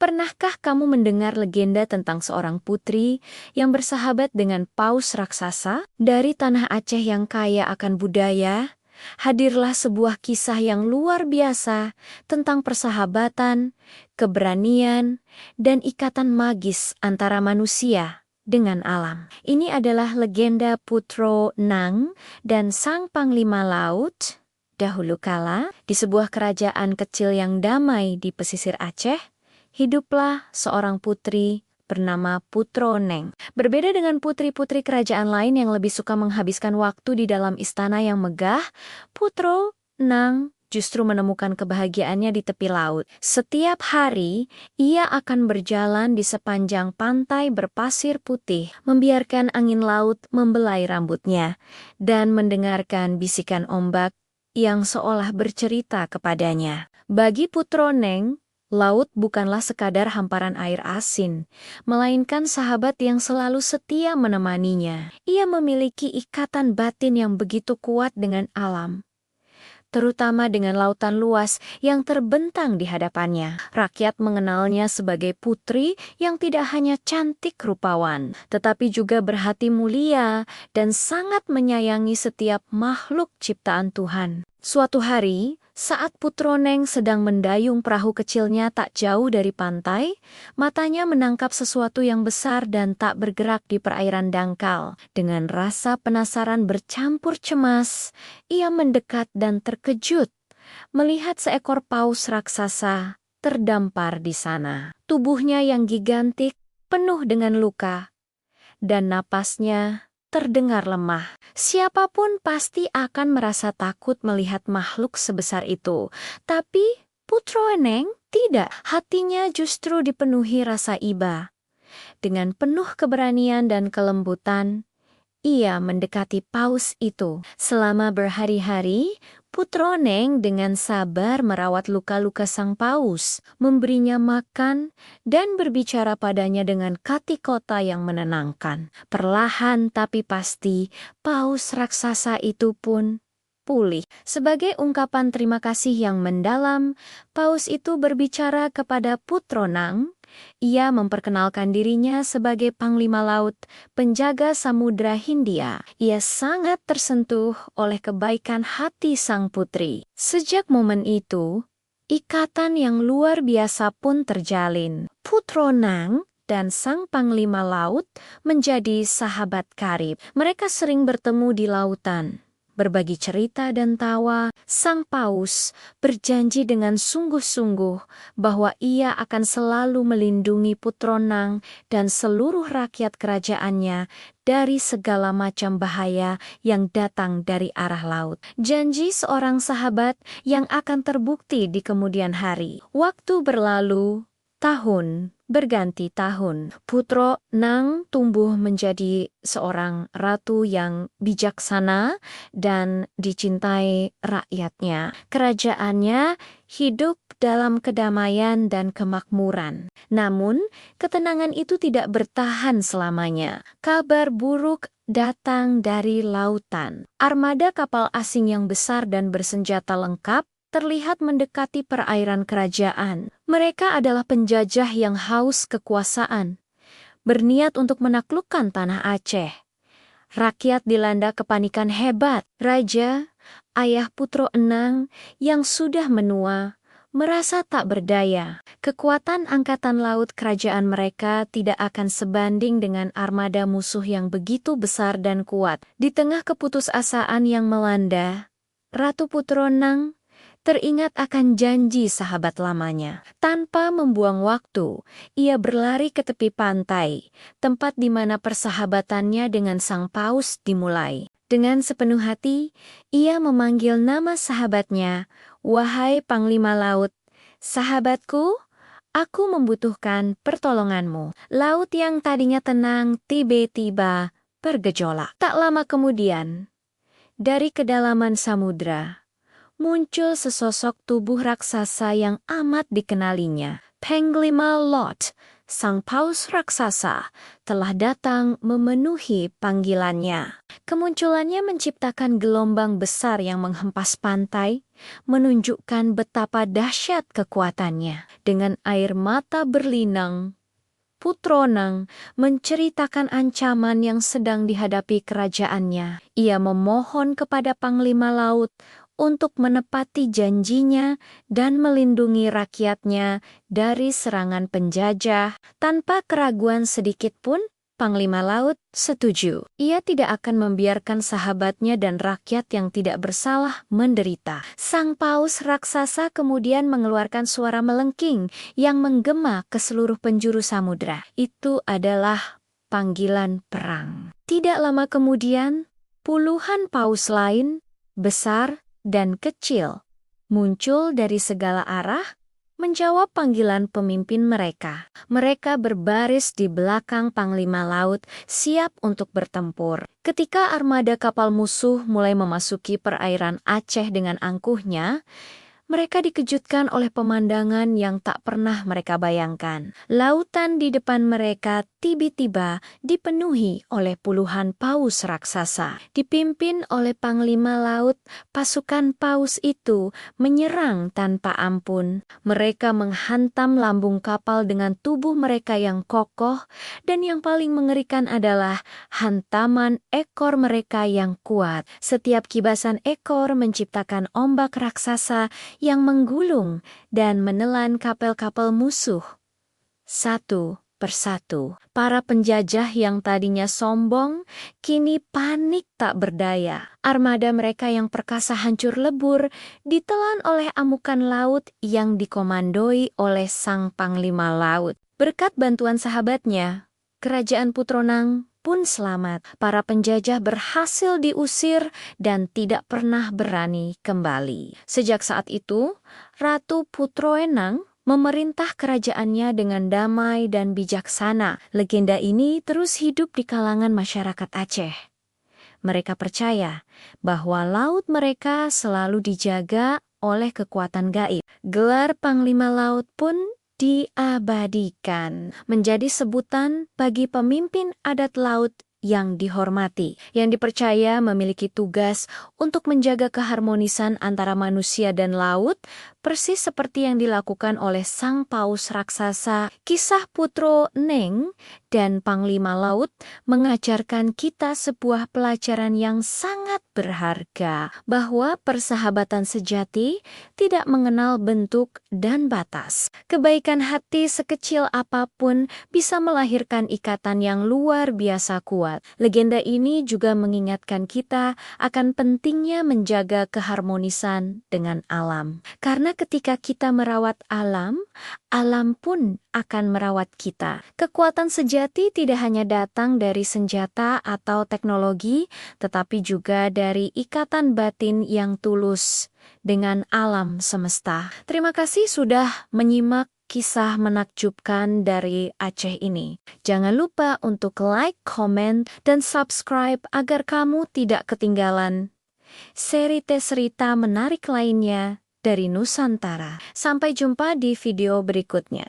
Pernahkah kamu mendengar legenda tentang seorang putri yang bersahabat dengan paus raksasa? Dari tanah Aceh yang kaya akan budaya, hadirlah sebuah kisah yang luar biasa tentang persahabatan, keberanian, dan ikatan magis antara manusia dengan alam. Ini adalah legenda Putro Nang dan Sang Panglima Laut. Dahulu kala, di sebuah kerajaan kecil yang damai di pesisir Aceh, hiduplah seorang putri bernama Putro Neng. Berbeda dengan putri-putri kerajaan lain yang lebih suka menghabiskan waktu di dalam istana yang megah, Putro Nang justru menemukan kebahagiaannya di tepi laut. Setiap hari, ia akan berjalan di sepanjang pantai berpasir putih, membiarkan angin laut membelai rambutnya, dan mendengarkan bisikan ombak yang seolah bercerita kepadanya. Bagi Putro Neng, laut bukanlah sekadar hamparan air asin, melainkan sahabat yang selalu setia menemaninya. Ia memiliki ikatan batin yang begitu kuat dengan alam, terutama dengan lautan luas yang terbentang di hadapannya. Rakyat mengenalnya sebagai putri yang tidak hanya cantik rupawan, tetapi juga berhati mulia dan sangat menyayangi setiap makhluk ciptaan Tuhan. Suatu hari, saat Putro Neng sedang mendayung perahu kecilnya tak jauh dari pantai, matanya menangkap sesuatu yang besar dan tak bergerak di perairan dangkal. Dengan rasa penasaran bercampur cemas, ia mendekat dan terkejut melihat seekor paus raksasa terdampar di sana. Tubuhnya yang gigantik, penuh dengan luka, dan napasnya terdengar lemah. Siapapun pasti akan merasa takut melihat makhluk sebesar itu. Tapi Putro Neng tidak. Hatinya justru dipenuhi rasa iba. Dengan penuh keberanian dan kelembutan, ia mendekati paus itu. Selama berhari-hari, Putro Neng dengan sabar merawat luka-luka sang paus, memberinya makan, dan berbicara padanya dengan kata-kata yang menenangkan. Perlahan tapi pasti, paus raksasa itu pun pulih. Sebagai ungkapan terima kasih yang mendalam, paus itu berbicara kepada Putro Nang. Ia memperkenalkan dirinya sebagai Panglima Laut, penjaga Samudra Hindia. Ia sangat tersentuh oleh kebaikan hati sang putri. Sejak momen itu, ikatan yang luar biasa pun terjalin. Putro Nang dan Sang Panglima Laut menjadi sahabat karib. Mereka sering bertemu di lautan, berbagi cerita dan tawa. Sang paus berjanji dengan sungguh-sungguh bahwa ia akan selalu melindungi Putro Nang dan seluruh rakyat kerajaannya dari segala macam bahaya yang datang dari arah laut. Janji seorang sahabat yang akan terbukti di kemudian hari. Waktu berlalu, tahun berganti tahun. Putro Nang tumbuh menjadi seorang ratu yang bijaksana dan dicintai rakyatnya. Kerajaannya hidup dalam kedamaian dan kemakmuran. Namun, ketenangan itu tidak bertahan selamanya. Kabar buruk datang dari lautan. Armada kapal asing yang besar dan bersenjata lengkap terlihat mendekati perairan kerajaan. Mereka adalah penjajah yang haus kekuasaan, berniat untuk menaklukkan tanah Aceh. Rakyat dilanda kepanikan hebat. Raja, ayah Putro Nang yang sudah menua, merasa tak berdaya. Kekuatan angkatan laut kerajaan mereka tidak akan sebanding dengan armada musuh yang begitu besar dan kuat. Di tengah keputusasaan yang melanda, Ratu Putro Nang teringat akan janji sahabat lamanya. Tanpa membuang waktu, ia berlari ke tepi pantai, tempat di mana persahabatannya dengan sang paus dimulai. Dengan sepenuh hati, ia memanggil nama sahabatnya, "Wahai Panglima Laut, sahabatku, aku membutuhkan pertolonganmu." Laut yang tadinya tenang tiba-tiba bergejolak. Tak lama kemudian, dari kedalaman samudra, muncul sesosok tubuh raksasa yang amat dikenalinya. Panglima Lot, sang paus raksasa telah datang memenuhi panggilannya. Kemunculannya menciptakan gelombang besar yang menghempas pantai, menunjukkan betapa dahsyat kekuatannya. Dengan air mata berlinang, Putronang menceritakan ancaman yang sedang dihadapi kerajaannya. Ia memohon kepada Panglima Laut untuk menepati janjinya dan melindungi rakyatnya dari serangan penjajah. Tanpa keraguan sedikit pun, Panglima Laut setuju. Ia tidak akan membiarkan sahabatnya dan rakyat yang tidak bersalah menderita. Sang paus raksasa kemudian mengeluarkan suara melengking yang menggema ke seluruh penjuru samudra. Itu adalah panggilan perang. Tidak lama kemudian, puluhan paus lain, besar dan kecil, muncul dari segala arah, menjawab panggilan pemimpin mereka. Mereka berbaris di belakang Panglima Laut, siap untuk bertempur. Ketika armada kapal musuh mulai memasuki perairan Aceh dengan angkuhnya, mereka dikejutkan oleh pemandangan yang tak pernah mereka bayangkan. Lautan di depan mereka tiba-tiba dipenuhi oleh puluhan paus raksasa. Dipimpin oleh Panglima Laut, pasukan paus itu menyerang tanpa ampun. Mereka menghantam lambung kapal dengan tubuh mereka yang kokoh, dan yang paling mengerikan adalah hantaman ekor mereka yang kuat. Setiap kibasan ekor menciptakan ombak raksasa yang menggulung dan menelan kapal-kapal musuh. Satu persatu, para penjajah yang tadinya sombong, kini panik tak berdaya. Armada mereka yang perkasa hancur lebur, ditelan oleh amukan laut yang dikomandoi oleh sang Panglima Laut. Berkat bantuan sahabatnya, kerajaan Putronang pun selamat. Para penjajah berhasil diusir dan tidak pernah berani kembali. Sejak saat itu, Ratu Putroenang memerintah kerajaannya dengan damai dan bijaksana. Legenda ini terus hidup di kalangan masyarakat Aceh. Mereka percaya bahwa laut mereka selalu dijaga oleh kekuatan gaib. Gelar Panglima Laut pun diabadikan menjadi sebutan bagi pemimpin adat laut yang dihormati, yang dipercaya memiliki tugas untuk menjaga keharmonisan antara manusia dan laut, persis seperti yang dilakukan oleh sang paus raksasa. Kisah Putro Neng dan Panglima Laut mengajarkan kita sebuah pelajaran yang sangat berharga, bahwa persahabatan sejati tidak mengenal bentuk dan batas. Kebaikan hati sekecil apapun bisa melahirkan ikatan yang luar biasa kuat. Legenda ini juga mengingatkan kita akan pentingnya menjaga keharmonisan dengan alam. Karena ketika kita merawat alam, alam pun akan merawat kita. Kekuatan sejati tidak hanya datang dari senjata atau teknologi, tetapi juga dari ikatan batin yang tulus dengan alam semesta. Terima kasih sudah menyimak kisah menakjubkan dari Aceh ini. Jangan lupa untuk like, komen, dan subscribe agar kamu tidak ketinggalan seri cerita menarik lainnya dari Nusantara. Sampai jumpa di video berikutnya.